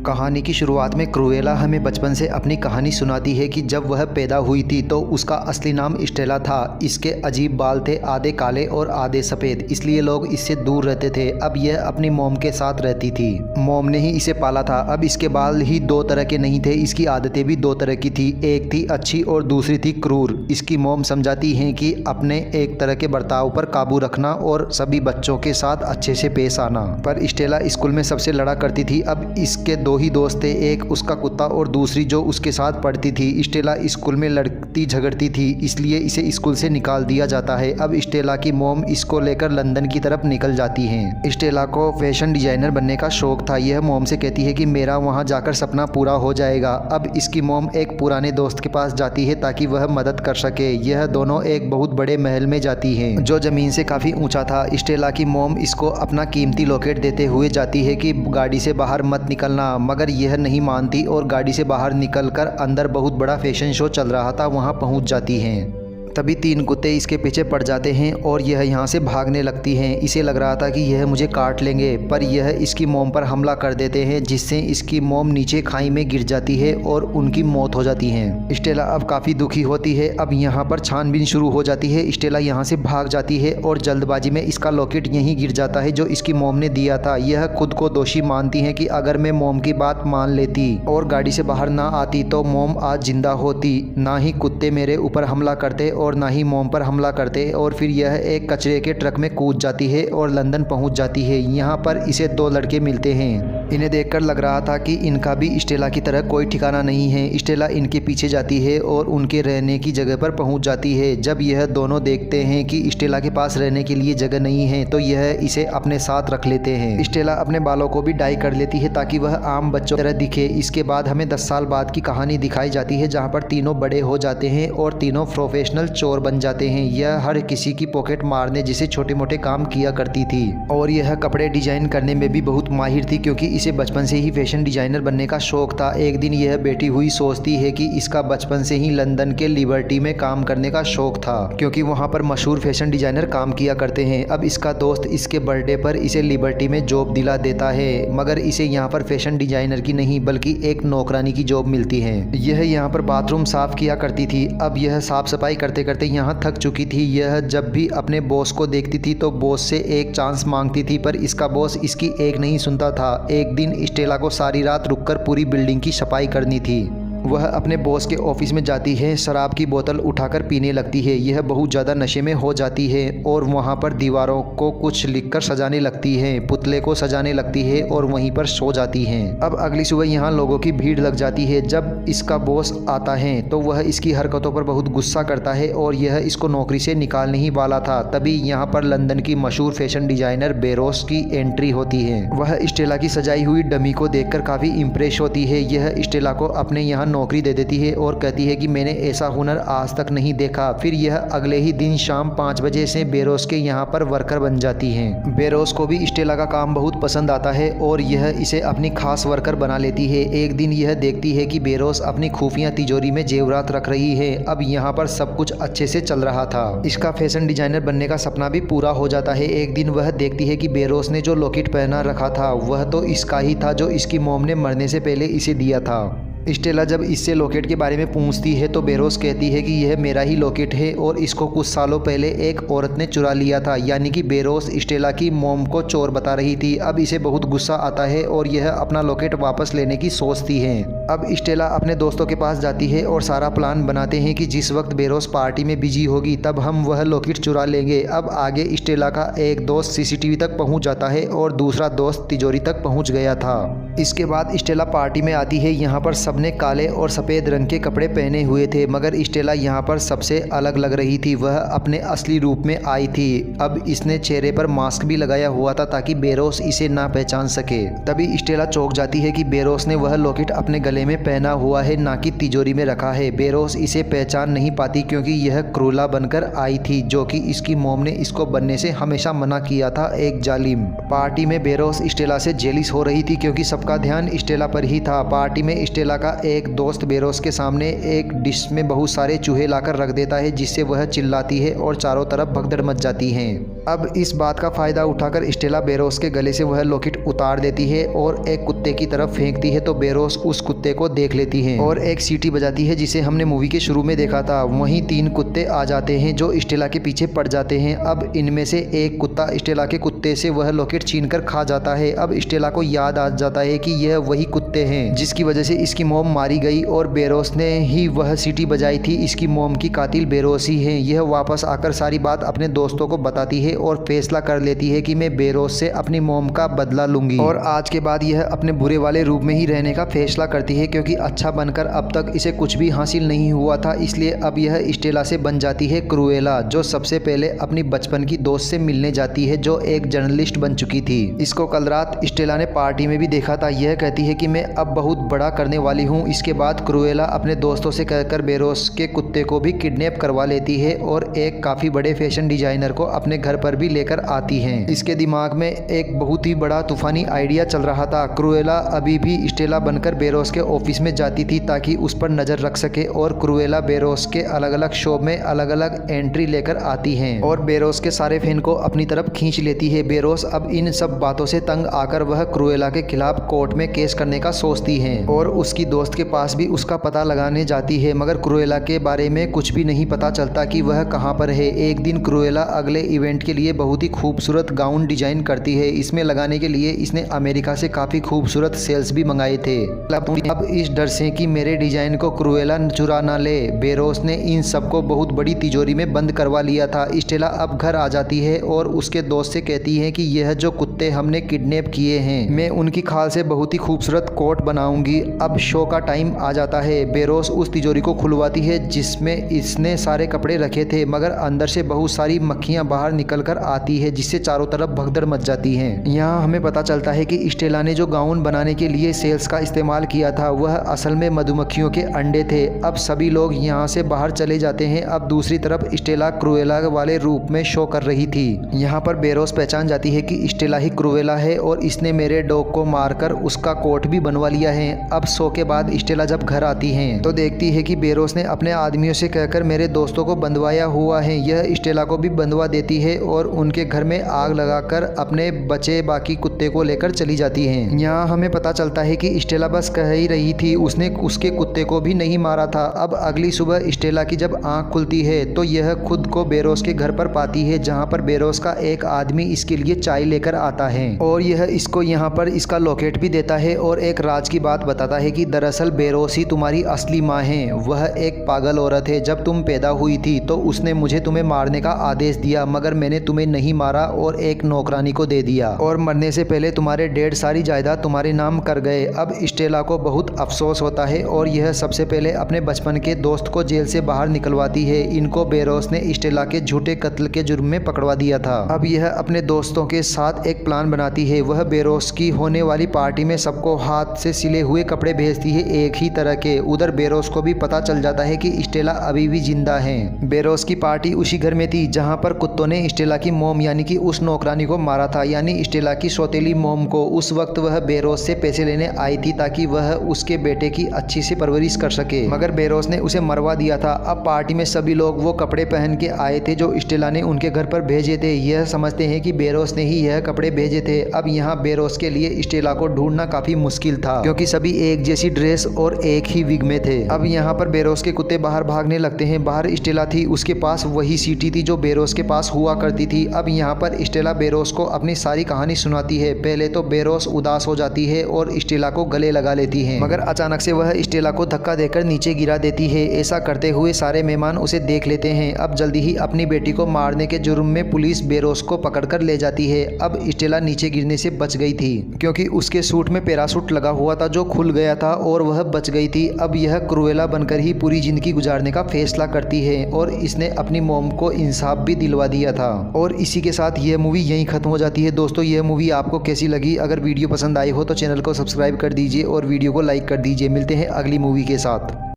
कहानी की शुरुआत में क्रूएला हमें बचपन से अपनी कहानी सुनाती है कि जब वह पैदा हुई थी तो उसका असली नाम स्टेला था। इसके अजीब बाल थे, आधे काले और आधे सफ़ेद, इसलिए लोग इससे दूर रहते थे। अब यह अपनी मॉम के साथ रहती थी। मॉम ने ही इसे पाला था। अब इसके बाल ही दो तरह के नहीं थे, इसकी आदतें भी दो तरह की थी। एक थी अच्छी और दूसरी थी क्रूर। इसकी मॉम समझाती हैं कि अपने एक तरह के बर्ताव पर काबू रखना और सभी बच्चों के साथ अच्छे से पेश आना। पर स्टेला स्कूल में सबसे लड़ा करती थी। अब इसके दो ही दोस्त थे, एक उसका कुत्ता और दूसरी जो उसके साथ पढ़ती थी। स्टेला स्कूल में लड़ती झगड़ती थी, इसलिए इसे स्कूल से निकाल दिया जाता है। अब स्टेला की मॉम इसको लेकर लंदन की तरफ निकल जाती हैं। स्टेला को फैशन डिजाइनर बनने का शौक था। यह मॉम से कहती है कि मेरा वहां जाकर सपना पूरा हो जाएगा। अब इसकी मॉम एक पुराने दोस्त के पास जाती है ताकि वह मदद कर सके। यह दोनों एक बहुत बड़े महल में जाती हैं जो जमीन से काफ़ी ऊंचा था। स्टेला की मॉम इसको अपना कीमती लॉकेट देते हुए जाती है कि गाड़ी से बाहर मत निकलना, मगर यह नहीं मानती और गाड़ी से बाहर निकलकर अंदर बहुत बड़ा फैशन शो चल रहा था वहां पहुंच जाती हैं। तभी तीन कुत्ते इसके पीछे पड़ जाते हैं और यह यहाँ से भागने लगती हैं। इसे लग रहा था कि यह मुझे काट लेंगे, पर यह इसकी मॉम पर हमला कर देते हैं, जिससे इसकी मॉम नीचे खाई में गिर जाती है और उनकी मौत हो जाती है। स्टेला अब काफ़ी दुखी होती है। अब यहाँ पर छानबीन शुरू हो जाती है। स्टेला यहाँ से भाग जाती है और जल्दबाजी में इसका लॉकेट यहीं गिर जाता है जो इसकी मॉम ने दिया था। यह खुद को दोषी मानती है कि अगर मैं मॉम की बात मान लेती और गाड़ी से बाहर ना आती तो मॉम आज जिंदा होती, ना ही कुत्ते मेरे ऊपर हमला करते और ना ही मॉम पर हमला करते। और फिर यह एक कचरे के ट्रक में कूद जाती है और लंदन पहुंच जाती है। यहाँ पर इसे दो लड़के मिलते हैं। इन्हें देखकर लग रहा था कि इनका भी स्टेला की तरह कोई ठिकाना नहीं है। स्टेला इनके पीछे जाती है और उनके रहने की जगह पर पहुंच जाती है। जब यह दोनों देखते हैं कि स्टेला के पास रहने के लिए जगह नहीं है तो यह इसे अपने साथ रख लेते हैं। स्टेला अपने बालों को भी डाई कर लेती है ताकि वह आम बच्चों की तरह दिखे। इसके बाद हमें 10 साल बाद की कहानी दिखाई जाती है जहाँ पर तीनों बड़े हो जाते हैं और तीनों प्रोफेशनल चोर बन जाते हैं। यह हर किसी की पॉकेट मारने जैसे छोटे मोटे काम किया करती थी और यह कपड़े डिजाइन करने में भी बहुत माहिर थी क्योंकि इसे बचपन से ही फैशन डिजाइनर बनने का शौक था। एक दिन यह बैठी हुई सोचती है कि इसका बचपन से ही लंदन के लिबर्टी में काम करने का शौक था क्योंकि वहां पर मशहूर फैशन डिजाइनर काम किया करते हैं। अब इसका दोस्त इसके बर्थडे पर इसे लिबर्टी में जॉब दिला देता है, मगर इसे यहाँ पर फैशन डिजाइनर की नहीं बल्कि एक नौकरानी की जॉब मिलती है। यह यहाँ पर बाथरूम साफ किया करती थी। अब यह साफ सफाई करते करते यहाँ थक चुकी थी। यह जब भी अपने बॉस को देखती थी तो बॉस से एक चांस मांगती थी, पर इसका बॉस इसकी एक नहीं सुनता था। एक दिन स्टेला को सारी रात रुककर पूरी बिल्डिंग की सफाई करनी थी। वह अपने बॉस के ऑफिस में जाती है, शराब की बोतल उठाकर पीने लगती है। यह बहुत ज़्यादा नशे में हो जाती है और वहाँ पर दीवारों को कुछ लिखकर सजाने लगती है, पुतले को सजाने लगती है और वहीं पर सो जाती है। अब अगली सुबह यहाँ लोगों की भीड़ लग जाती है। जब इसका बॉस आता है तो वह इसकी हरकतों पर बहुत गुस्सा करता है और यह इसको नौकरी से निकालने ही वाला था। तभी यहाँ पर लंदन की मशहूर फैशन डिजाइनर बेरोस की एंट्री होती है। वह स्टेला की सजाई हुई डमी को देखकर काफ़ी इम्प्रेस होती है। यह स्टेला को अपने यहाँ नौकरी दे देती है और कहती है कि मैंने ऐसा हुनर आज तक नहीं देखा। फिर यह अगले ही दिन शाम 5 बजे से बेरोस के यहाँ पर वर्कर बन जाती हैं। बेरोस को भी स्टेला का काम बहुत पसंद आता है और यह इसे अपनी खास वर्कर बना लेती है। एक दिन यह देखती है कि बेरोस अपनी खुफिया तिजोरी में जेवरात रख रही है। अब यहाँ पर सब कुछ अच्छे से चल रहा था। इसका फैशन डिजाइनर बनने का सपना भी पूरा हो जाता है। एक दिन वह देखती है कि बेरोस ने जो लॉकेट पहना रखा था वह तो इसका ही था जो इसकी मॉम ने मरने से पहले इसे दिया था। स्टेला जब इससे लॉकेट के बारे में पूछती है तो बेरोस कहती है कि यह मेरा ही लॉकेट है और इसको कुछ सालों पहले एक औरत ने चुरा लिया था। यानी कि बेरोस स्टेला की मॉम को चोर बता रही थी। अब इसे बहुत गुस्सा आता है और यह अपना लॉकेट वापस लेने की सोचती है। अब स्टेला अपने दोस्तों के पास जाती है और सारा प्लान बनाते हैं कि जिस वक्त बेरोस पार्टी में बिजी होगी तब हम वह लॉकेट चुरा लेंगे। अब आगे स्टेला का एक दोस्त सीसीटीवी तक पहुंच जाता है और दूसरा दोस्त तिजोरी तक पहुंच गया था। इसके बाद स्टेला पार्टी में आती है। यहाँ पर सबने काले और सफ़ेद रंग के कपड़े पहने हुए थे, मगर स्टेला यहाँ पर सबसे अलग लग रही थी। वह अपने असली रूप में आई थी। अब इसने चेहरे पर मास्क भी लगाया हुआ था ताकि बेरोस इसे ना पहचान सके। तभी स्टेला चौंक जाती है कि बेरोस ने वह लॉकेट अपने गले में पहना हुआ है, ना कि तिजोरी में रखा है। बेरोस इसे पहचान नहीं पाती क्योंकि यह क्रूला बनकर आई थी जो कि इसकी मॉम ने इसको बनने से हमेशा मना किया था, एक जालिम। पार्टी में बेरोस स्टेला से जेलिस हो रही थी क्योंकि सबका ध्यान स्टेला पर ही था। पार्टी में स्टेला का एक दोस्त बेरोस के सामने एक डिश में बहुत सारे चूहे लाकर रख देता है, जिससे वह चिल्लाती है और चारों तरफ भगदड़ मच जाती है। अब इस बात का फ़ायदा उठाकर स्टेला बेरोस के गले से वह लॉकेट उतार देती है और एक कुत्ते की तरफ फेंकती है, तो बेरोस उस कुत्ते को देख लेती है और एक सीटी बजाती है, जिसे हमने मूवी के शुरू में देखा था। वहीं 3 कुत्ते आ जाते हैं जो स्टेला के पीछे पड़ जाते हैं। अब इनमें से एक कुत्ता स्टेला के कुत्ते से वह लॉकेट छीनकर खा जाता है। अब स्टेला को याद आ जाता है कि यह वही कुत्ते हैं जिसकी वजह से इसकी मॉम मारी गई और बेरोस ने ही वह सीटी बजाई थी। इसकी मॉम की कातिल बेरोस ही है। यह वापस आकर सारी बात अपने दोस्तों को बताती है और फैसला कर लेती है कि मैं बेरोस से अपनी मॉम का बदला लूंगी और आज के बाद यह अपने बुरे वाले रूप में ही रहने का फैसला करती है, क्योंकि अच्छा बनकर अब तक इसे कुछ भी हासिल नहीं हुआ था। इसलिए अब यह स्टेला से बन जाती है क्रूएला, जो सबसे पहले अपनी बचपन की दोस्त से मिलने जाती है जो एक जर्नलिस्ट बन चुकी थी। इसको कल रात स्टेला ने पार्टी में भी देखा था। यह कहती है कि मैं अब बहुत बड़ा करने वाली हूँ। इसके बाद क्रूएला अपने दोस्तों से कहकर बेरोस के कुत्ते को भी किडनैप करवा लेती है और एक काफ़ी बड़े फैशन डिजाइनर को अपने घर पर भी लेकर आती है। इसके दिमाग में एक बहुत ही बड़ा तूफानी आइडिया चल रहा था। क्रूएला अभी भी स्टेला बनकर बेरोस के ऑफिस में जाती थी ताकि उस पर नज़र रख सके और क्रूएला बेरोस के अलग अलग शो में अलग अलग एंट्री लेकर आती है और बेरोस के सारे फैन को अपनी तरफ खींच लेती है। बेरोस अब इन सब बातों से तंग आकर वह क्रूएला के खिलाफ कोर्ट में केस करने का सोचती है और उसकी दोस्त के पास भी उसका पता लगाने जाती है, मगर क्रूएला के बारे में कुछ भी नहीं पता चलता कि वह कहां पर है। एक दिन क्रूएला अगले इवेंट के लिए बहुत ही खूबसूरत गाउन डिजाइन करती है। इसमें लगाने के लिए इसने अमेरिका से काफ़ी खूबसूरत सेल्स भी मंगाए थे। अब इस डर से कि मेरे डिजाइन को क्रूएला चुरा ना ले, बेरोस ने इन सबको बहुत बड़ी तिजोरी में बंद करवा लिया था। स्टेला अब घर आ जाती है और उसके दोस्त से कहती है कि यह जो कुत्ते हमने किडनैप किए हैं, मैं उनकी खाल से बहुत ही खूबसूरत कोट बनाऊंगी। अब शो का टाइम आ जाता है। बेरोस उस तिजोरी को खुलवाती है जिसमें इसने सारे कपड़े रखे थे, मगर अंदर से बहुत सारी मक्खियां बाहर निकलकर आती है, जिससे चारों तरफ भगदड़ मच जाती है। यहाँ हमें पता चलता है कि स्टेला ने जो गाउन बनाने के लिए सेल्स का इस्तेमाल किया था वह असल में मधुमक्खियों के अंडे थे। अब सभी लोग यहाँ से बाहर चले जाते हैं। अब दूसरी तरफ स्टेला क्रूएला वाले रूप में शो कर रही थी। यहाँ पर बेरोस पहचान जाती है कि स्टेला ही क्रूएला है और इसने मेरे डॉग को मारकर उसका कोट भी बनवा लिया है। अब शो के बाद स्टेला जब घर आती है तो देखती है कि बेरोस ने अपने आदमियों से कहकर मेरे दोस्तों को बंधवाया हुआ है। यह स्टेला को भी बंधवा देती है और उनके घर में आग लगाकर अपने बचे बाकी कुत्ते को लेकर चली जाती है। यहाँ हमें पता चलता है कि स्टेला बस कह ही रही थी, उसने उसके कुत्ते को भी नहीं मारा था। अब अगली सुबह स्टेला की जब आंख खुलती है तो यह खुद को बेरोस के घर पर पाती है, जहाँ पर बेरोस का एक आदमी इसके लिए चाय लेकर आता है और यह इसको यहाँ पर इसका लॉकेट भी देता है और एक राज की बात बताता है कि दरअसल बेरोस ही तुम्हारी असली माँ है। वह एक पागल औरत है। जब तुम पैदा हुई थी तो उसने मुझे तुम्हें मारने का आदेश दिया, मगर मैंने तुम्हें नहीं मारा और एक नौकरानी को दे दिया और मरने से पहले तुम्हारे डैड सारी जायदाद तुम्हारे नाम कर गए। अब स्टेला को बहुत अफसोस होता है और यह सबसे पहले अपने बचपन के दोस्त को जेल से बाहर निकलवाती है। इनको बेरोस ने स्टेला के झूठे कत्ल के जुर्म में पकड़वा दिया था। अब यह अपने दोस्तों के साथ एक प्लान बनाती है। वह बेरोस की होने वाली पार्टी में सबको हाथ से सिले हुए कपड़े भेजती है एक ही तरह के। उधर बेरोस को भी पता चल जाता है कि स्टेला अभी भी जिंदा है। बेरोस की पार्टी उसी घर में थी जहां पर कुत्तों ने स्टेला की मॉम यानी कि उस नौकरानी को मारा था, यानी स्टेला की सौतेली मॉम को। उस वक्त वह बेरोस से पैसे लेने आई थी ताकि वह उसके बेटे की अच्छी से परवरिश कर सके, मगर बेरोस ने उसे मरवा दिया था। अब पार्टी में सभी लोग वो कपड़े पहन के आए थे जो स्टेला ने उनके घर पर भेजे थे। यह समझते हैं कि बेरोस ने ही यह कपड़े भेजे थे। अब यहाँ बेरोस के लिए स्टेला को ढूंढना काफी मुश्किल था क्योंकि सभी एक जैसी ड्रेस और एक ही विग में थे। अब यहाँ पर बेरोस के कुत्ते बाहर भागने लगते हैं। बाहर स्टेला थी, उसके पास वही सीटी थी जो बेरोस के पास हुआ करती थी। अब यहाँ पर स्टेला बेरोस को अपनी सारी कहानी सुनाती है। पहले तो बेरोस उदास हो जाती है और स्टेला को गले लगा लेती है, मगर अचानक से वह स्टेला को धक्का देकर नीचे गिरा देती है। ऐसा करते हुए सारे मेहमान उसे देख लेते हैं। अब जल्दी ही अपनी बेटी को मारने के जुर्म में पुलिस बेरोस को पकड़कर ले जाती है। अब स्टेला नीचे गिरने से बच गई थी क्योंकि उसके सूट में पैराशूट लगा हुआ था जो खुल गया था और वह बच गई थी। अब यह क्रूएला बनकर ही पूरी जिंदगी गुजारने का फैसला करती है और इसने अपनी मॉम को इंसाफ भी दिलवा दिया था। और इसी के साथ यह मूवी यहीं खत्म हो जाती है। दोस्तों, यह मूवी आपको कैसी लगी? अगर वीडियो पसंद आई हो तो चैनल को सब्सक्राइब कर दीजिए और वीडियो को लाइक कर दीजिए। मिलते हैं अगली मूवी के साथ।